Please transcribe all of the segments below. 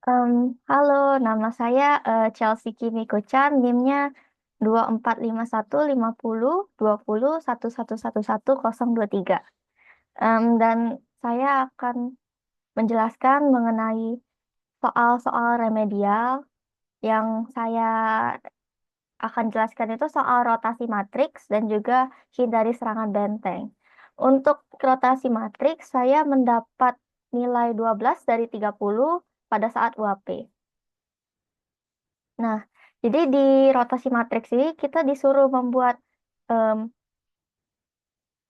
Em, Halo, nama saya Chelsea Kimiko-chan, NIM-nya 2451502011111023. Dan saya akan menjelaskan mengenai soal-soal remedial yang saya akan jelaskan itu soal rotasi matriks dan juga hindari serangan benteng. Untuk rotasi matriks, saya mendapat nilai 12 dari 30 pada saat UAP. Nah, jadi di rotasi matriks ini kita disuruh membuat em,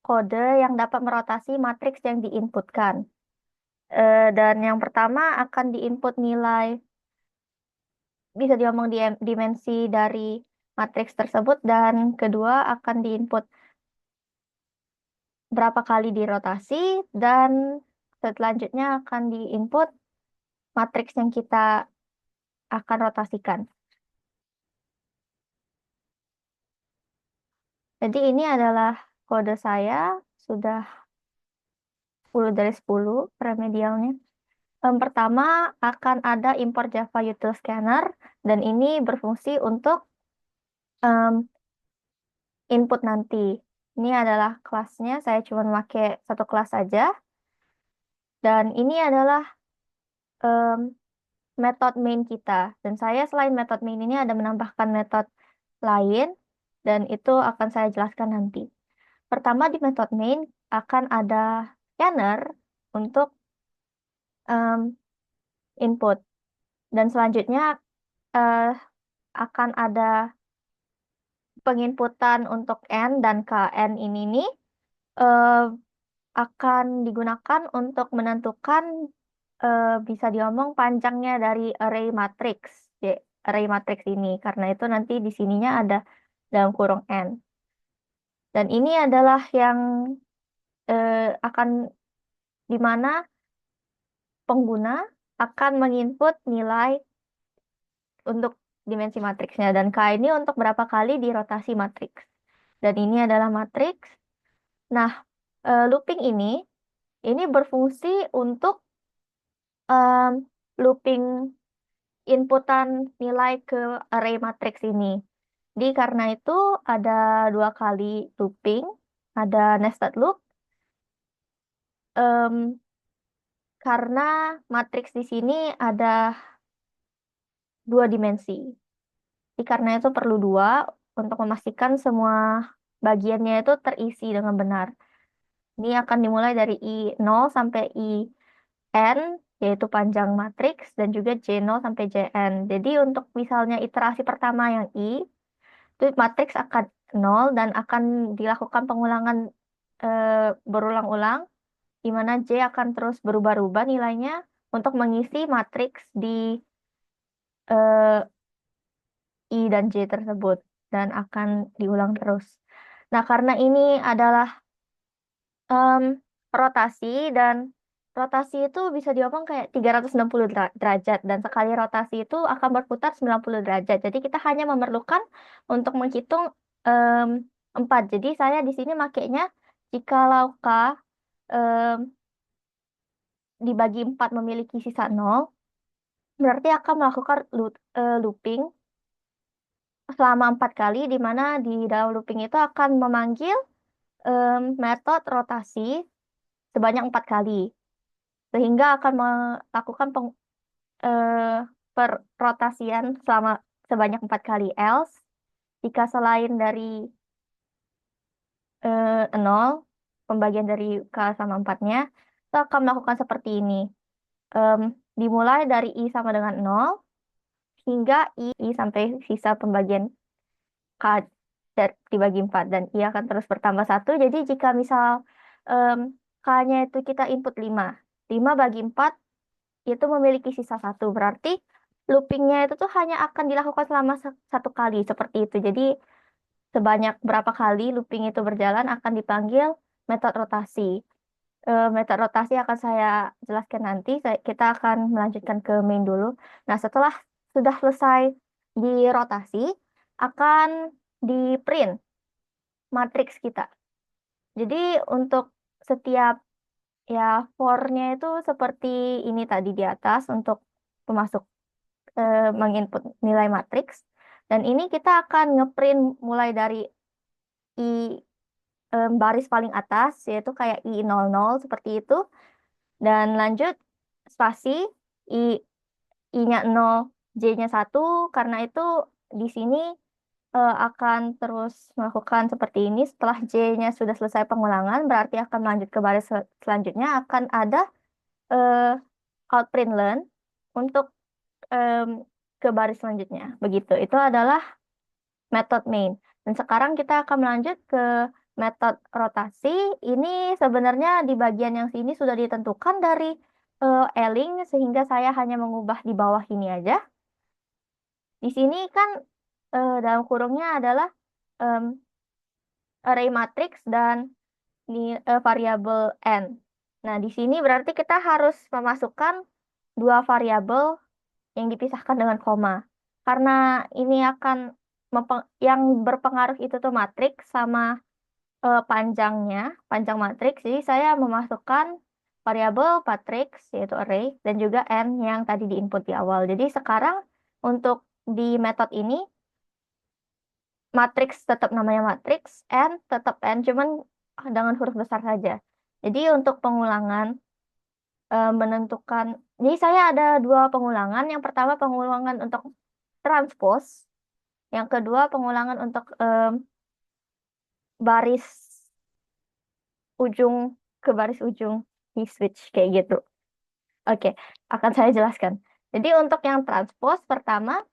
kode yang dapat merotasi matriks yang diinputkan. Dan yang pertama akan diinput nilai, bisa diomong dimensi dari matriks tersebut, dan kedua akan diinput berapa kali dirotasi, dan selanjutnya akan diinput matriks yang kita akan rotasikan. Jadi ini adalah kode saya, sudah 10 dari 10 remedialnya. Pertama, akan ada import Java Util Scanner, dan ini berfungsi untuk em, input nanti. Ini adalah kelasnya, saya cuma pakai satu kelas saja. Dan ini adalah em, metode main kita. Dan saya selain metode main ini ada menambahkan metode lain, dan itu akan saya jelaskan nanti. Pertama, di metode main akan ada scanner untuk em, input. Dan selanjutnya eh, akan ada penginputan untuk N dan KN ini nih eh, akan digunakan untuk menentukan bisa diomong panjangnya dari array matrix. Array matrix ini karena itu nanti di sininya ada dalam kurung N. Dan ini adalah yang akan di mana pengguna akan menginput nilai untuk dimensi matriksnya, dan K ini untuk berapa kali dirotasi matriks. Dan ini adalah matriks. Nah, looping ini berfungsi untuk em, looping inputan nilai ke array matriks ini. Jadi karena itu ada dua kali looping, ada nested loop, em, karena matriks di sini ada dua dimensi. Jadi karena itu perlu dua untuk memastikan semua bagiannya itu terisi dengan benar. Ini akan dimulai dari I0 sampai IN, yaitu panjang matriks, dan juga J0 sampai Jn. Jadi untuk misalnya iterasi pertama yang I, itu matriks akan nol dan akan dilakukan pengulangan eh, berulang-ulang, di mana J akan terus berubah-ubah nilainya untuk mengisi matriks di eh, I dan J tersebut, dan akan diulang terus. Nah, karena ini adalah em, rotasi, dan rotasi itu bisa diomong kayak 360 derajat, dan sekali rotasi itu akan berputar 90 derajat. Jadi kita hanya memerlukan untuk menghitung em, 4. Jadi saya di sini makainya jikalau K em, dibagi 4 memiliki sisa 0, berarti akan melakukan looping selama 4 kali, di mana di dalam looping itu akan memanggil metode rotasi sebanyak 4 kali, sehingga akan melakukan eh, perrotasian selama sebanyak 4 kali. Else, jika selain dari 0, pembagian dari K sama 4-nya, itu akan melakukan seperti ini. Em, Dimulai dari I sama dengan 0, hingga I sampai sisa pembagian K dibagi 4. Dan I akan terus bertambah 1. Jadi jika misal em, K-nya itu kita input 5. 5 bagi 4 itu memiliki sisa 1. Berarti loopingnya itu tuh hanya akan dilakukan selama satu kali seperti itu. Jadi sebanyak berapa kali looping itu berjalan akan dipanggil metode rotasi. Metode rotasi akan saya jelaskan nanti. Kita akan melanjutkan ke main dulu. Nah, setelah sudah selesai dirotasi, akan di print matriks kita. Jadi untuk setiap, ya, for-nya itu seperti ini tadi di atas untuk memasuk menginput nilai matriks. Dan ini kita akan ngeprint mulai dari I baris paling atas, yaitu kayak I00 seperti itu. Dan lanjut spasi, I, I-nya 0, J-nya 1. Karena itu di sini akan terus melakukan seperti ini. Setelah J-nya sudah selesai pengulangan, berarti akan melanjut ke baris selanjutnya. Akan ada outprint learn untuk em, ke baris selanjutnya. Begitu. Itu adalah metode main. Dan sekarang kita akan melanjut ke metode rotasi. Ini sebenarnya di bagian yang sini sudah ditentukan dari Eling, sehingga saya hanya mengubah di bawah ini aja. Di sini kan dalam kurungnya adalah em, array matrix dan variabel n. Nah, di sini berarti kita harus memasukkan dua variabel yang dipisahkan dengan koma. Karena ini akan yang berpengaruh itu tuh matriks sama panjang matriks. Jadi saya memasukkan variabel matriks yaitu array dan juga n yang tadi diinput di awal. Jadi sekarang untuk di metode ini matriks tetap namanya matriks, n tetap n cuman dengan huruf besar saja. Jadi untuk pengulangan menentukan, jadi saya ada dua pengulangan. Yang pertama pengulangan untuk transpose, yang kedua pengulangan untuk baris ujung ke baris ujung di switch kayak gitu. Oke, akan saya jelaskan. Jadi untuk yang transpose pertama,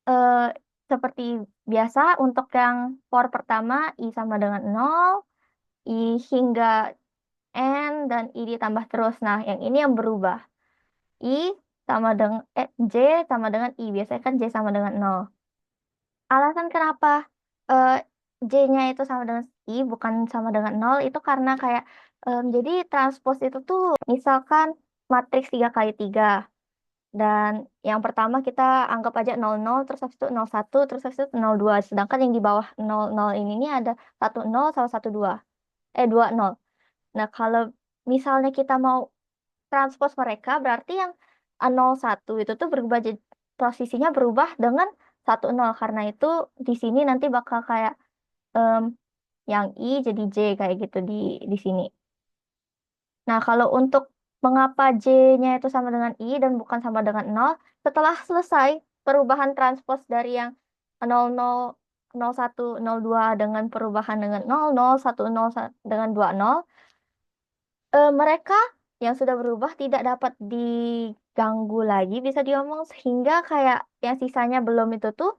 eh, seperti biasa untuk yang for pertama I sama dengan 0, I hingga N, dan I ditambah terus. Nah, yang ini yang berubah. I sama dengan J sama dengan I. Biasanya kan J sama dengan 0. Alasan kenapa eh, J-nya itu sama dengan I bukan sama dengan 0 itu karena kayak jadi transpose itu tuh misalkan matriks 3 kali 3 dan yang pertama kita anggap aja 00 terus habis itu 01 terus habis itu 02, sedangkan yang di bawah 00 ini nih ada 10 sama 12 20. Nah, kalau misalnya kita mau transpose mereka berarti yang 01 itu tuh berubah jadi posisinya berubah dengan 10 karena itu di sini nanti bakal kayak em, yang I jadi J kayak gitu di sini. Nah, kalau untuk mengapa J-nya itu sama dengan I dan bukan sama dengan 0, setelah selesai perubahan transpose dari yang 00, 01, 02 dengan perubahan dengan 00, 10 dengan 20, mereka yang sudah berubah tidak dapat diganggu lagi, bisa diomong, sehingga kayak yang sisanya belum itu tuh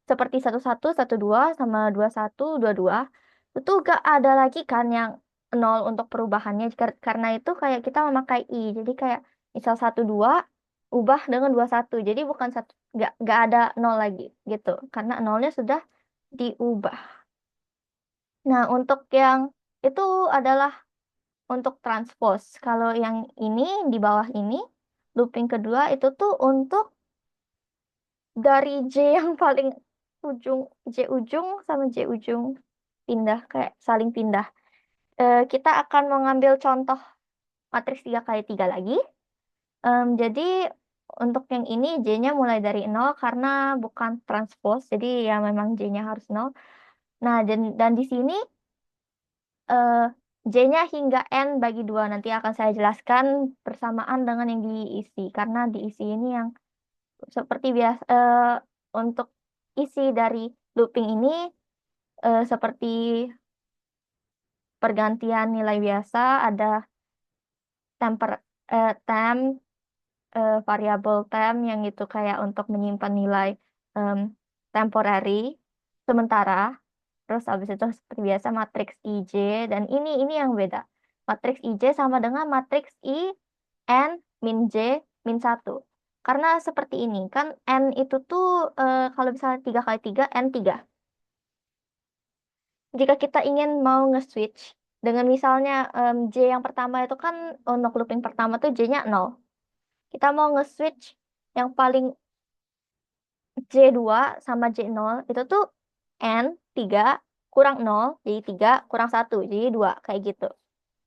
seperti 11, 12 sama 21, 22 itu gak ada lagi kan yang nol untuk perubahannya. Karena itu kayak kita memakai i, jadi kayak misal 12 ubah dengan 21, jadi bukan satu, gak ada nol lagi gitu karena nolnya sudah diubah. Nah, untuk yang itu adalah untuk transpose. Kalau yang ini di bawah ini looping kedua itu tuh untuk dari J yang paling ujung, J ujung sama J ujung pindah, kayak saling pindah. Kita akan mengambil contoh matriks 3 kali 3 lagi. Jadi untuk yang ini J-nya mulai dari 0 karena bukan transpose, jadi ya memang J-nya harus 0. Nah, dan di sini eh, J-nya hingga N bagi 2 nanti akan saya jelaskan bersamaan dengan yang diisi, karena diisi ini yang seperti biasa untuk isi dari looping ini seperti pergantian nilai biasa, ada temper temp variabel temp yang itu kayak untuk menyimpan nilai em, temporary sementara. Terus habis itu seperti biasa matriks IJ, dan ini yang beda. Matriks IJ sama dengan matriks I N min J min 1. Karena seperti ini kan N itu tuh kalau misalnya 3 kali 3 N 3. Jika kita ingin mau nge-switch dengan misalnya J yang pertama itu kan untuk looping pertama tuh J-nya 0. Kita mau nge-switch yang paling J2 sama J0 itu tuh N 3 kurang 0 jadi 3 kurang 1 jadi 2 kayak gitu.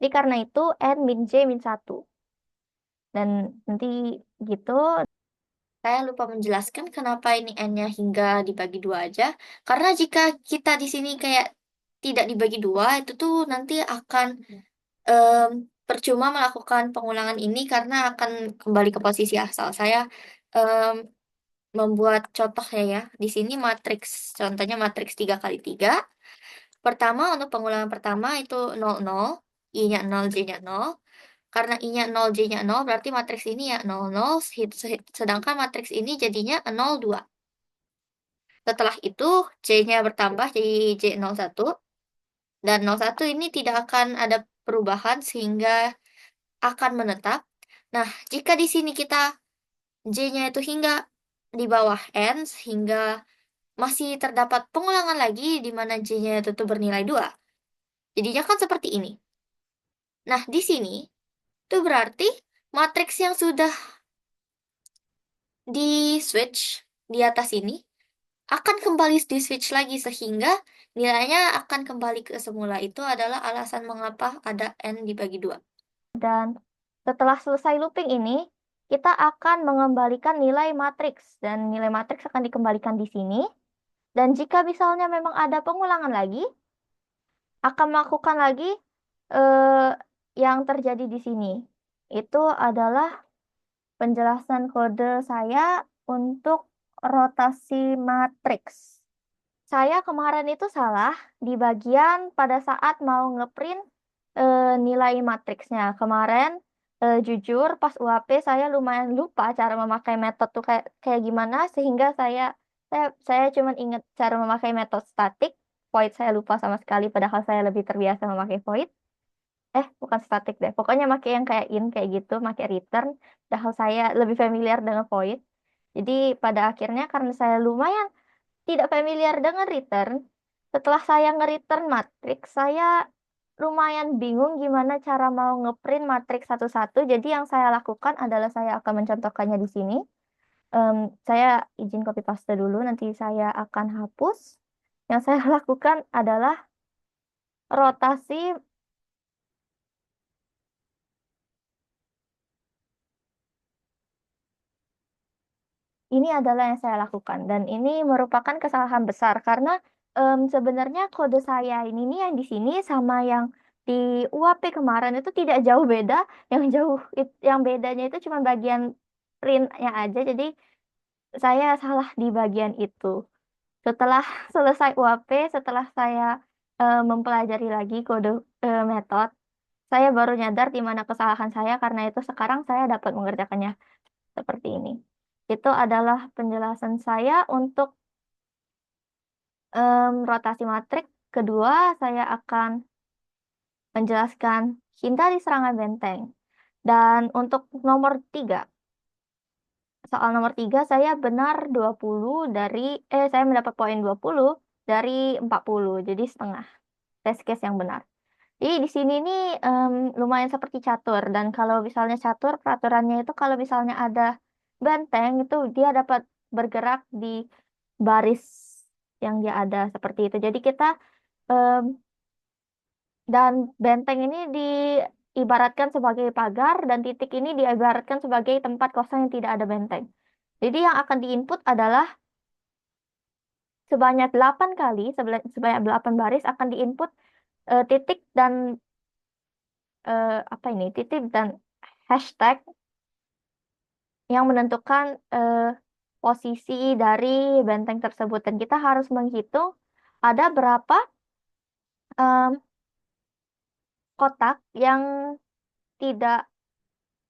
Jadi karena itu N min J min 1. Dan nanti gitu, saya lupa menjelaskan kenapa ini N-nya hingga dibagi dua aja. Karena jika kita di sini kayak tidak dibagi dua, itu tuh nanti akan em, percuma melakukan pengulangan ini karena akan kembali ke posisi asal. Saya em, membuat contohnya ya. Di sini matriks, contohnya matriks 3 kali 3. Pertama, untuk pengulangan pertama itu 00, I-nya 0, J-nya 0. Karena I-nya 0, J-nya 0, berarti matriks ini ya 00, sedangkan matriks ini jadinya 02. Setelah itu, J-nya bertambah jadi J01, dan 01 ini tidak akan ada perubahan sehingga akan menetap. Nah, jika di sini kita J-nya itu hingga di bawah N, sehingga masih terdapat pengulangan lagi di mana J-nya itu tuh bernilai 2. Jadinya kan seperti ini. Nah, di sini itu berarti matriks yang sudah di switch di atas ini akan kembali di switch lagi sehingga nilainya akan kembali ke semula. Itu adalah alasan mengapa ada N dibagi 2. dan setelah selesai looping ini, kita akan mengembalikan nilai matriks dan nilai matriks akan dikembalikan di sini. Dan jika misalnya memang ada pengulangan lagi, akan melakukan lagi eh, yang terjadi di sini. Itu adalah penjelasan kode saya untuk rotasi matriks. Saya kemarin itu salah di bagian pada saat mau ngeprint nilai matriksnya. Kemarin jujur pas UAP saya lumayan lupa cara memakai metode tuh kayak kayak gimana sehingga saya cuma ingat cara memakai metode statik. Void saya lupa sama sekali padahal saya lebih terbiasa memakai void. Bukan statik deh. Pokoknya pakai yang kayak in kayak gitu, pakai return. Padahal saya lebih familiar dengan void. Jadi pada akhirnya karena saya lumayan tidak familiar dengan return, setelah saya nge-return matriks, saya lumayan bingung gimana cara mau ngeprint matriks satu-satu. Jadi yang saya lakukan adalah saya akan mencontohkannya di sini. Em, saya izin copy paste dulu, nanti saya akan hapus. Yang saya lakukan adalah rotasi. Ini adalah yang saya lakukan dan ini merupakan kesalahan besar karena sebenarnya kode saya ini nih yang di sini sama yang di UAP kemarin itu tidak jauh beda. Yang yang bedanya itu cuma bagian printnya aja. Jadi saya salah di bagian itu. Setelah selesai UAP, setelah saya mempelajari lagi kode metode, saya baru nyadar di mana kesalahan saya karena itu sekarang saya dapat mengerjakannya seperti ini. Itu adalah penjelasan saya untuk rotasi matrik. Kedua, saya akan menjelaskan hindari serangan benteng. Dan untuk soal nomor 3, saya benar 20 dari, saya mendapat poin 20 dari 40, jadi setengah test case yang benar. Jadi di sini nih lumayan seperti catur dan kalau misalnya catur peraturannya itu kalau misalnya ada benteng itu dia dapat bergerak di baris yang dia ada seperti itu. Jadi kita em, dan benteng ini diibaratkan sebagai pagar dan titik ini diibaratkan sebagai tempat kosong yang tidak ada benteng. Jadi yang akan diinput adalah sebanyak 8 kali, sebanyak 8 baris akan diinput titik dan apa ini titik dan hashtag yang menentukan posisi dari benteng tersebut dan kita harus menghitung ada berapa em, kotak yang tidak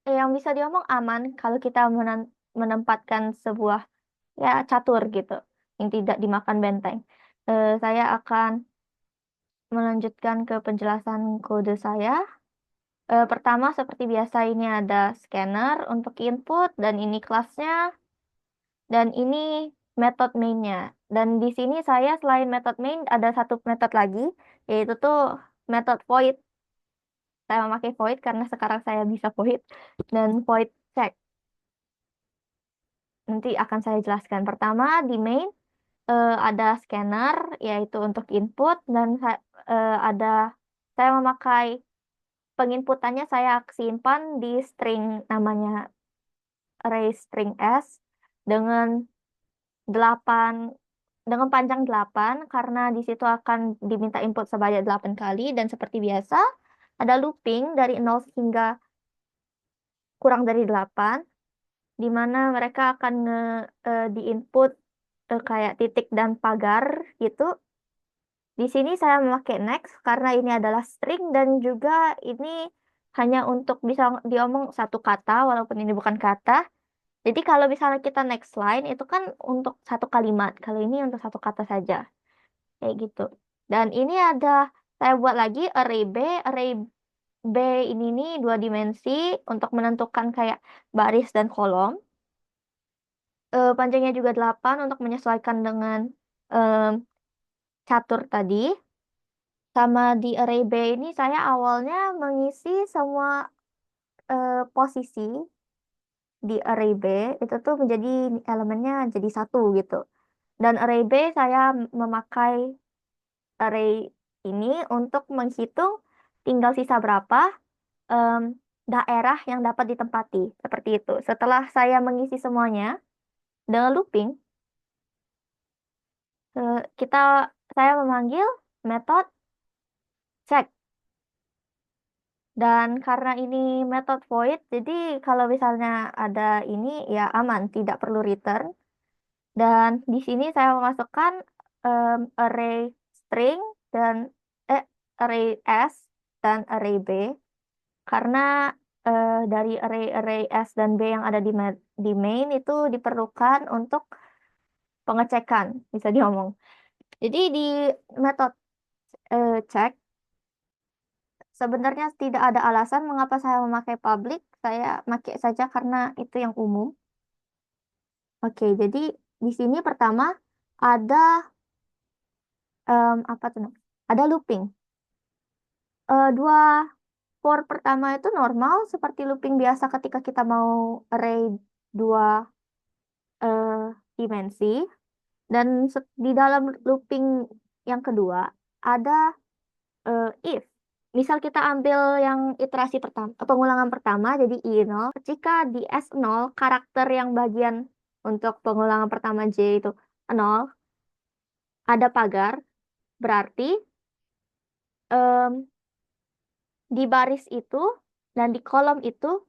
yang bisa diomong aman kalau kita menempatkan sebuah ya catur gitu yang tidak dimakan benteng. Saya akan melanjutkan ke penjelasan kode saya. Pertama, seperti biasa, ini ada scanner untuk input, dan ini kelasnya, dan ini metode mainnya. Dan di sini saya selain metode main, ada satu metode lagi, yaitu tuh metode void. Saya memakai void karena sekarang saya bisa void, dan void check. Nanti akan saya jelaskan. Pertama, di main ada scanner, yaitu untuk input, dan ada saya memakai penginputannya saya simpan di string namanya array string S dengan 8 dengan panjang 8 karena di situ akan diminta input sebanyak 8 kali dan seperti biasa ada looping dari 0 hingga kurang dari 8 di mana mereka akan di-input kayak titik dan pagar gitu. Di sini saya memakai next karena ini adalah string dan juga ini hanya untuk bisa diomong satu kata walaupun ini bukan kata. Jadi kalau misalnya kita next line itu kan untuk satu kalimat, kalau ini untuk satu kata saja, kayak gitu. Dan ini ada saya buat lagi array B ini nih dua dimensi untuk menentukan kayak baris dan kolom. Panjangnya juga 8 untuk menyesuaikan dengan em, catur tadi. Sama di array B ini saya awalnya mengisi semua posisi di array B itu tuh menjadi elemennya jadi satu gitu. Dan array B saya memakai array ini untuk menghitung tinggal sisa berapa em, daerah yang dapat ditempati. Seperti itu. Setelah saya mengisi semuanya dengan looping, kita saya memanggil metode check. Dan karena ini metode void, jadi kalau misalnya ada ini ya aman, tidak perlu return. Dan di sini saya memasukkan array string dan eh, array S dan array B karena dari array S dan B yang ada di main itu diperlukan untuk pengecekan, bisa diomong. Jadi di metode check sebenarnya tidak ada alasan mengapa saya memakai public, saya pakai saja karena itu yang umum. Oke, jadi di sini pertama ada apa tuh? Ada looping. Dua for pertama itu normal seperti looping biasa ketika kita mau array dua eh, dimensi dan di dalam looping yang kedua ada if. Misal kita ambil yang iterasi pertama, pengulangan pertama jadi I0. Jika di S0 karakter yang bagian untuk pengulangan pertama J itu 0, ada pagar, berarti em, di baris itu dan di kolom itu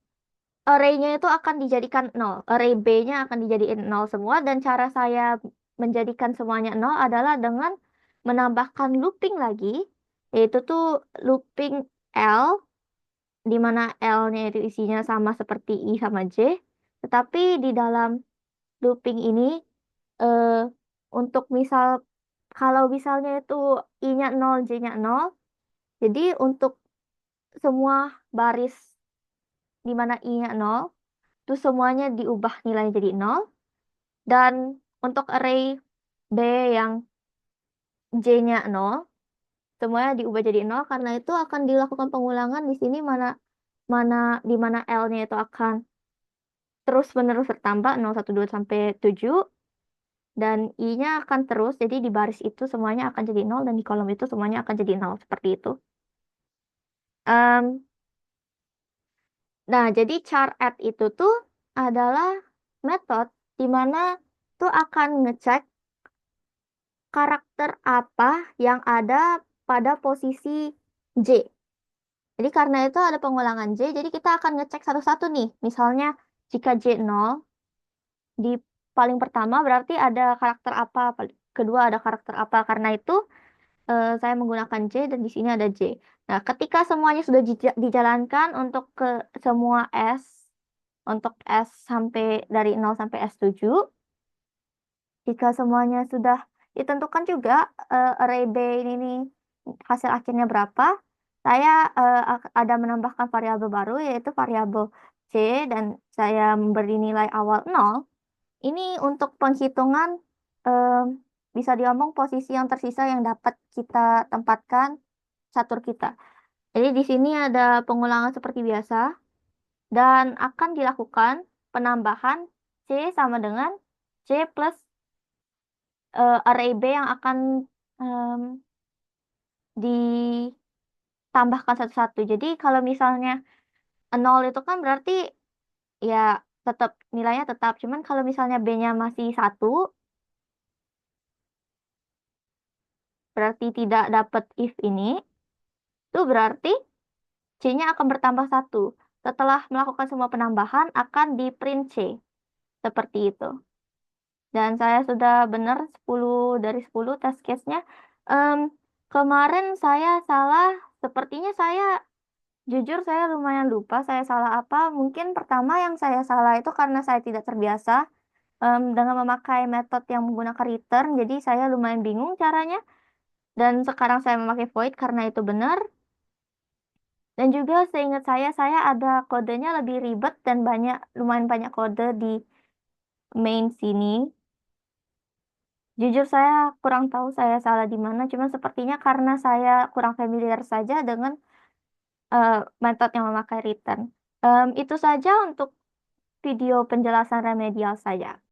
array-nya itu akan dijadikan 0. Array B-nya akan dijadikan 0 semua dan cara saya menjadikan semuanya 0 adalah dengan menambahkan looping lagi, yaitu tuh looping L di mana L-nya itu isinya sama seperti I sama J, tetapi di dalam looping ini eh, untuk misal kalau misalnya itu I-nya 0, J-nya 0, jadi untuk semua baris di mana I-nya 0, itu semuanya diubah nilainya jadi 0, dan untuk array B yang J-nya 0, semuanya diubah jadi 0 karena itu akan dilakukan pengulangan di sini mana mana di mana L-nya itu akan terus-menerus bertambah 0, 1, 2 sampai 7 dan I-nya akan terus jadi di baris itu semuanya akan jadi 0 dan di kolom itu semuanya akan jadi 0 seperti itu. Em, nah, jadi char add itu tuh adalah metode di mana tuh akan ngecek karakter apa yang ada pada posisi J. Jadi karena itu ada pengulangan J, jadi kita akan ngecek satu-satu nih. Misalnya jika J 0, di paling pertama berarti ada karakter apa, kedua ada karakter apa. Karena itu saya menggunakan J dan di sini ada J. Nah, ketika semuanya sudah dijalankan untuk ke semua S, untuk S sampai dari 0 sampai S7, jika semuanya sudah ditentukan juga array B ini nih hasil akhirnya berapa, saya ada menambahkan variabel baru yaitu variabel C dan saya memberi nilai awal 0. Ini untuk penghitungan em, bisa diomong posisi yang tersisa yang dapat kita tempatkan catur kita. Jadi di sini ada pengulangan seperti biasa dan akan dilakukan penambahan C sama dengan C plus array B yang akan em, tambahkan satu-satu. Jadi kalau misalnya 0 itu kan berarti ya tetap nilainya tetap, cuman kalau misalnya B-nya masih 1 berarti tidak dapat if ini, itu berarti C-nya akan bertambah 1. Setelah melakukan semua penambahan akan di-print C, seperti itu. Dan saya sudah benar 10 dari 10 test case-nya. Kemarin saya salah, sepertinya jujur saya lumayan lupa saya salah apa. Mungkin pertama yang saya salah itu karena saya tidak terbiasa, dengan memakai metode yang menggunakan return, jadi saya lumayan bingung caranya. Dan sekarang saya memakai void karena itu benar. Dan juga seingat saya ada kodenya lebih ribet dan lumayan banyak kode di main sini. Jujur saya kurang tahu saya salah di mana, cuman sepertinya karena saya kurang familiar saja dengan, metode yang memakai return. Itu saja untuk video penjelasan remedial saya.